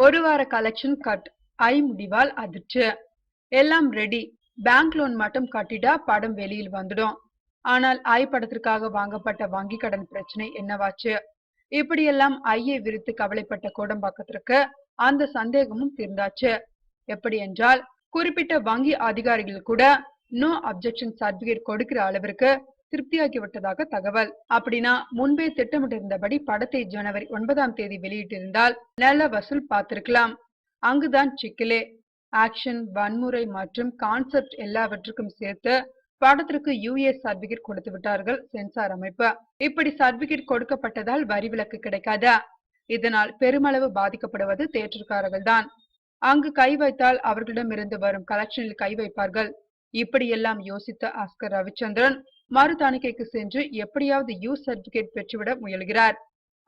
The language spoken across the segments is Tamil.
ஒரு வார கலெக்ஷன் கட். ஐ முடிவால் அதிர்ச்சி. எல்லாம் ரெடி. பேங்க் லோன் மட்டும் கட்டிட்டா படம் வெளியில் வந்துடும். ஆனால் ஐ படத்திற்காக வாங்கப்பட்ட வங்கி கடன் பிரச்சனை என்னவாச்சு? இப்படியெல்லாம் ஐயை விரித்து கவலைப்பட்ட கோடம்பாக்கத்திற்கு அந்த சந்தேகமும் தீர்ந்தாச்சு. எப்படி என்றால், குறிப்பிட்ட வங்கி அதிகாரிகள் கூட நோ அப்ஜெக்ஷன் சர்டிபிகேட் கொடுக்கிற அளவிற்கு திருப்தியாகி விட்டதாக தகவல். அப்படின்னா முன்பே திட்டமிட்டிருந்தபடி படத்தை ஜனவரி 9ஆம் தேதி வெளியிட்டிருந்தால் நல்ல வசூல் பார்த்திருக்கலாம். அங்குதான் சிக்கலே. ஆக்ஷன், வன்முறை மற்றும் கான்செப்ட் எல்லாவற்றுக்கும் சேர்த்து படத்திற்கு யுஎஸ் சர்டிபிகேட் கொடுத்து விட்டார்கள் சென்சார் அமைப்பு. இப்படி சர்டிபிகேட் கொடுக்கப்பட்டதால் வரி விலக்கு கிடைக்காதா? இதனால் பெருமளவு பாதிக்கப்படுவது தியேட்டர்காரர்கள் தான். அங்கு கை வைத்தால் அவர்களிடமிருந்து வரும் கலெக்ஷனில் கை வைப்பார்கள். இப்படியெல்லாம் யோசித்த ஆஸ்கர் ரவிச்சந்திரன் மறு தணிக்கைக்கு சென்று எப்படியாவது யூ சர்டிபிகேட் பெற்றுவிட முயல்கிறார்.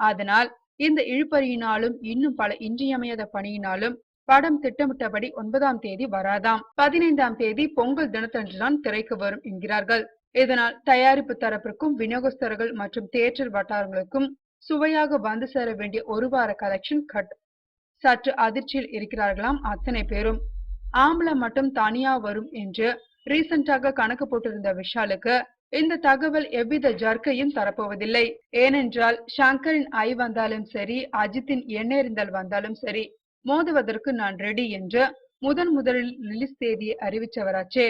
அதனால் இந்த இழுபறியினாலும் இன்னும் பல இன்றியமையாத பணியினாலும் படம் திட்டமிட்டபடி 9ஆம் தேதி வராதாம். 15ஆம் தேதி பொங்கல் தினத்தன்றுதான் திரைக்கு வரும் என்கிறார்கள். இதனால் தயாரிப்பு தரப்பிற்கும் விநியோகஸ்தர்கள் மற்றும் தியேட்டர் வட்டாரங்களுக்கும் சுவையாக வந்து சேர வேண்டிய ஒரு வார கலெக்ஷன் கட். சற்று அதிர்ச்சியில் இருக்கிறார்களாம் அத்தனை பேரும். ஆம்பளை மட்டும் தனியா வரும் என்று ரீசெண்டாக கணக்கு போட்டிருந்த விஷாலுக்கு இந்த தகவல் எவ்வித ஜர்க்கையும் தரப்போவதில்லை. ஏனென்றால் ஷங்கரின் ஐ வந்தாலும் சரி, அஜித்தின் எண்ணெறிந்தல் வந்தாலும் சரி, மோதுவதற்கு நான் ரெடி என்று முதலில் ரிலீஸ் தேதியை அறிவிச்சவராச்சே.